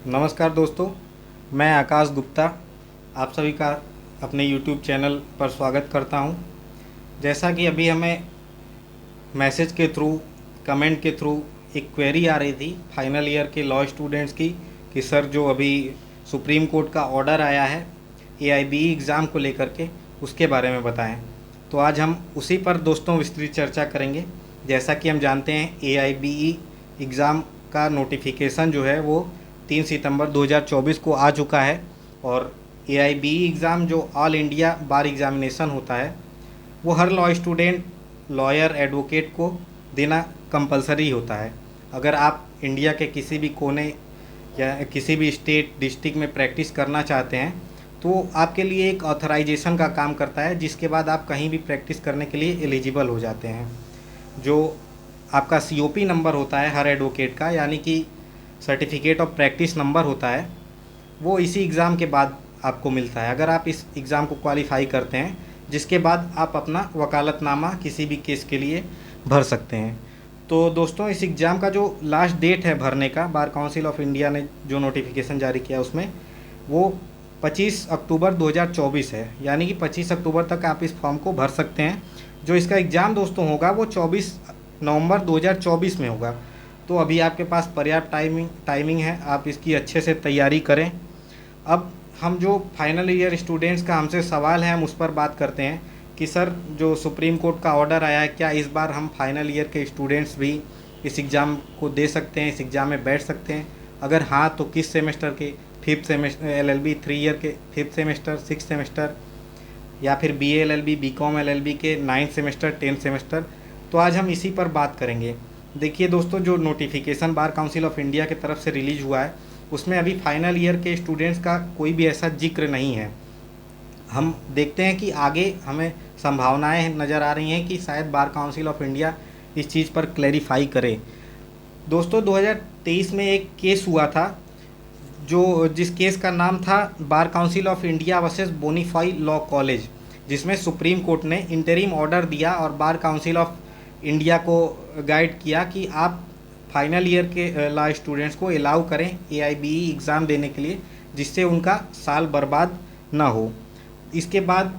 नमस्कार दोस्तों, मैं आकाश गुप्ता आप सभी का अपने YouTube चैनल पर स्वागत करता हूं। जैसा कि अभी हमें मैसेज के थ्रू, कमेंट के थ्रू एक क्वेरी आ रही थी फाइनल ईयर के लॉ स्टूडेंट्स की कि सर जो अभी सुप्रीम कोर्ट का ऑर्डर आया है AIBE एग्ज़ाम को लेकर के, उसके बारे में बताएं। तो आज हम उसी पर दोस्तों विस्तृत चर्चा करेंगे। जैसा कि हम जानते हैं AIBE एग्ज़ाम का नोटिफिकेशन जो है वो 3 सितंबर 2024 को आ चुका है और AIBE एग्ज़ाम जो ऑल इंडिया बार एग्ज़ामिनेशन होता है वो हर लॉ स्टूडेंट, लॉयर, एडवोकेट को देना कंपलसरी होता है। अगर आप इंडिया के किसी भी कोने या किसी भी स्टेट, डिस्ट्रिक्ट में प्रैक्टिस करना चाहते हैं तो आपके लिए एक ऑथराइजेशन का काम करता है, जिसके बाद आप कहीं भी प्रैक्टिस करने के लिए एलिजिबल हो जाते हैं। जो आपका COP नंबर होता है हर एडवोकेट का, यानी कि सर्टिफिकेट ऑफ प्रैक्टिस नंबर होता है, वो इसी एग्ज़ाम के बाद आपको मिलता है अगर आप इस एग्ज़ाम को क्वालिफाई करते हैं, जिसके बाद आप अपना वकालतनामा किसी भी केस के लिए भर सकते हैं। तो दोस्तों, इस एग्ज़ाम का जो लास्ट डेट है भरने का, बार काउंसिल ऑफ इंडिया ने जो नोटिफिकेशन जारी किया उसमें वो 25 अक्टूबर 2024 है, यानी कि 25 अक्टूबर तक आप इस फॉर्म को भर सकते हैं। जो इसका एग्ज़ाम दोस्तों होगा वो 24 नवंबर 2024 में होगा। तो अभी आपके पास पर्याप्त टाइमिंग है, आप इसकी अच्छे से तैयारी करें। अब हम जो फाइनल ईयर स्टूडेंट्स का हमसे सवाल है हम उस पर बात करते हैं कि सर जो सुप्रीम कोर्ट का ऑर्डर आया है, क्या इस बार हम फाइनल ईयर के स्टूडेंट्स भी इस एग्ज़ाम को दे सकते हैं, इस एग्ज़ाम में बैठ सकते हैं? अगर हाँ तो किस सेमेस्टर के? 5th सेमेस्टर LLB 3 ईयर के 5th सेमेस्टर, 6th सेमेस्टर, या फिर BA LLB, BCom LLB के 9th सेमेस्टर, 10th सेमेस्टर? तो आज हम इसी पर बात करेंगे। देखिए दोस्तों, जो notification bar Council of India की तरफ से रिलीज हुआ है उसमें अभी फाइनल ईयर के स्टूडेंट्स का कोई भी ऐसा जिक्र नहीं है। हम देखते हैं कि आगे हमें संभावनाएं नज़र आ रही हैं कि शायद बार काउंसिल ऑफ इंडिया इस चीज़ पर क्लैरिफाई करे। दोस्तों, 2023 में एक केस हुआ था जिस केस का नाम था Bar Council of India versus Bonnie Foi Law College, जिसमें सुप्रीम कोर्ट ने इंटरिम ऑर्डर दिया और बार काउंसिल ऑफ इंडिया को गाइड किया कि आप फाइनल ईयर के लॉ स्टूडेंट्स को अलाउ करें AIBE एग्ज़ाम देने के लिए, जिससे उनका साल बर्बाद ना हो। इसके बाद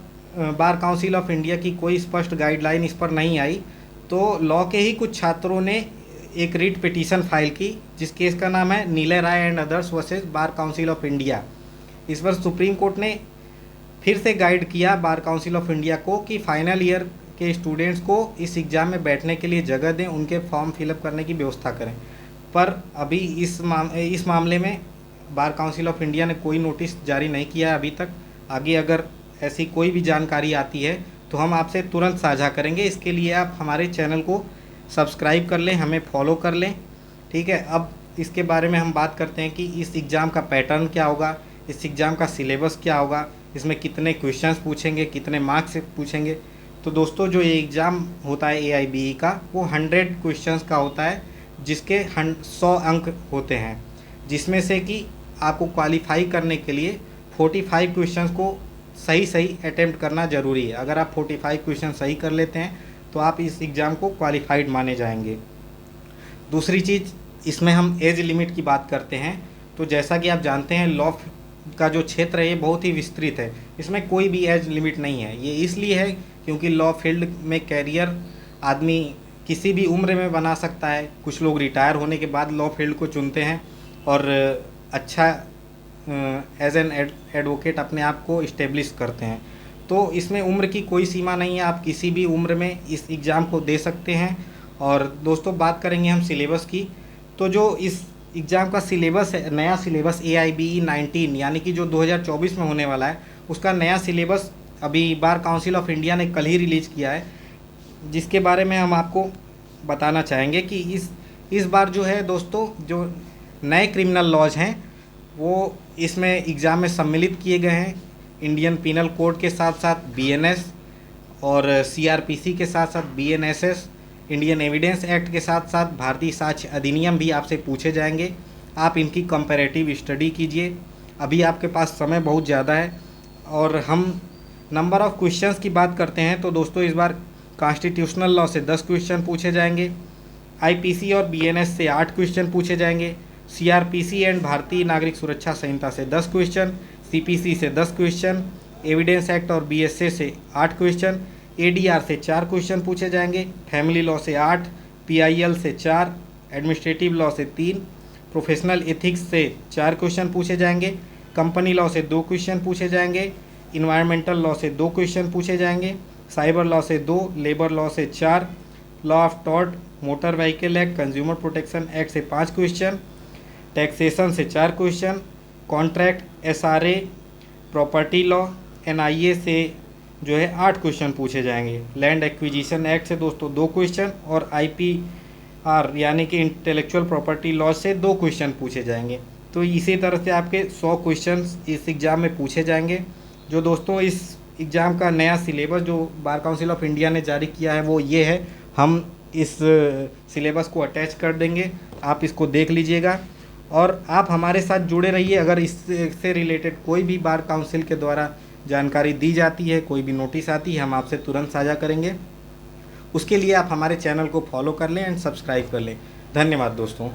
बार काउंसिल ऑफ इंडिया की कोई स्पष्ट गाइडलाइन इस पर नहीं आई, तो लॉ के ही कुछ छात्रों ने एक रिट पिटीशन फाइल की, जिस केस का नाम है Neelay Rai and others versus Bar Council of India. इस पर सुप्रीम कोर्ट ने फिर से गाइड किया बार काउंसिल ऑफ इंडिया को कि फाइनल ईयर के स्टूडेंट्स को इस एग्ज़ाम में बैठने के लिए जगह दें, उनके फॉर्म फिलअप करने की व्यवस्था करें। पर अभी इस मामले में बार काउंसिल ऑफ इंडिया ने कोई नोटिस जारी नहीं किया अभी तक। आगे अगर ऐसी कोई भी जानकारी आती है तो हम आपसे तुरंत साझा करेंगे। इसके लिए आप हमारे चैनल को सब्सक्राइब कर लें, हमें फॉलो कर लें, ठीक है। अब इसके बारे में हम बात करते हैं कि इस एग्ज़ाम का पैटर्न क्या होगा, इस एग्ज़ाम का सिलेबस क्या होगा, इसमें कितने क्वेश्चंस पूछेंगे, कितने मार्क्स से पूछेंगे। तो दोस्तों, जो ये एग्ज़ाम होता है AIBE का, वो 100 क्वेश्चंस का होता है, जिसके 100 अंक होते हैं, जिसमें से कि आपको क्वालिफाई करने के लिए 45 क्वेश्चंस को सही अटेम्प्ट करना ज़रूरी है। अगर आप 45 क्वेश्चन सही कर लेते हैं तो आप इस एग्ज़ाम को क्वालिफाइड माने जाएंगे। दूसरी चीज़, इसमें हम एज लिमिट की बात करते हैं। तो जैसा कि आप जानते हैं, लॉ का जो क्षेत्र है ये बहुत ही विस्तृत है, इसमें कोई भी एज लिमिट नहीं है। ये इसलिए है क्योंकि लॉ फील्ड में कैरियर आदमी किसी भी उम्र में बना सकता है। कुछ लोग रिटायर होने के बाद लॉ फील्ड को चुनते हैं और अच्छा एज एन एडवोकेट अपने आप को इस्टेब्लिश करते हैं। तो इसमें उम्र की कोई सीमा नहीं है, आप किसी भी उम्र में इस एग्ज़ाम को दे सकते हैं। और दोस्तों, बात करेंगे हम सिलेबस की। तो जो इस एग्ज़ाम का सिलेबस है, नया सिलेबस AIBE 19, यानी कि जो 2024 में होने वाला है, उसका नया सिलेबस अभी बार काउंसिल ऑफ इंडिया ने कल ही रिलीज़ किया है, जिसके बारे में हम आपको बताना चाहेंगे कि इस बार जो है दोस्तों, जो नए क्रिमिनल लॉज हैं वो इसमें एग्ज़ाम में सम्मिलित किए गए हैं। इंडियन पिनल कोड के साथ साथ BNS और CRPC के साथ साथ BNSS, इंडियन एविडेंस एक्ट के साथ साथ भारतीय साक्ष्य अधिनियम भी आपसे पूछे जाएंगे। आप इनकी कंपैरेटिव स्टडी कीजिए। अभी आपके पास समय बहुत ज़्यादा है। और हम नंबर ऑफ़ क्वेश्चंस की बात करते हैं तो दोस्तों, इस बार कॉन्स्टिट्यूशनल लॉ से 10 क्वेश्चन पूछे जाएंगे, IPC और BNS से 8 क्वेश्चन पूछे जाएंगे, CRPC एंड भारतीय नागरिक सुरक्षा संहिता से 10 क्वेश्चन, CPC से 10 क्वेश्चन, एविडेंस एक्ट और BSA से 8 क्वेश्चन, ADR से 4 क्वेश्चन पूछे जाएंगे, फैमिली लॉ से 8, PIL से 4, एडमिनिस्ट्रेटिव लॉ से 3, प्रोफेशनल एथिक्स से 4 क्वेश्चन पूछे जाएंगे, कंपनी लॉ से 2 क्वेश्चन पूछे जाएंगे, इन्वायरमेंटल लॉ से 2 क्वेश्चन पूछे जाएंगे, साइबर लॉ से 2, लेबर लॉ से 4, law of tort, motor vehicle act, consumer protection act से 5 क्वेश्चन, टैक्सेशन से 4 question, contract, SRA, property law, NIA से जो है 8 क्वेश्चन पूछे जाएंगे, लैंड एक्विजिशन एक्ट से दोस्तों 2 क्वेश्चन और IPR यानी कि इंटेलेक्चुअल प्रॉपर्टी लॉ से 2 क्वेश्चन पूछे जाएंगे। तो इसी तरह से आपके 100 क्वेश्चंस इस एग्ज़ाम में पूछे जाएंगे। जो दोस्तों इस एग्ज़ाम का नया सिलेबस जो बार काउंसिल ऑफ इंडिया ने जारी किया है वो ये है, हम इस सिलेबस को अटैच कर देंगे, आप इसको देख लीजिएगा और आप हमारे साथ जुड़े रहिए। अगर इससे रिलेटेड कोई भी बार काउंसिल के द्वारा जानकारी दी जाती है, कोई भी नोटिस आती है, हम आपसे तुरंत साझा करेंगे। उसके लिए आप हमारे चैनल को फॉलो कर लें एंड सब्सक्राइब कर लें। धन्यवाद दोस्तों।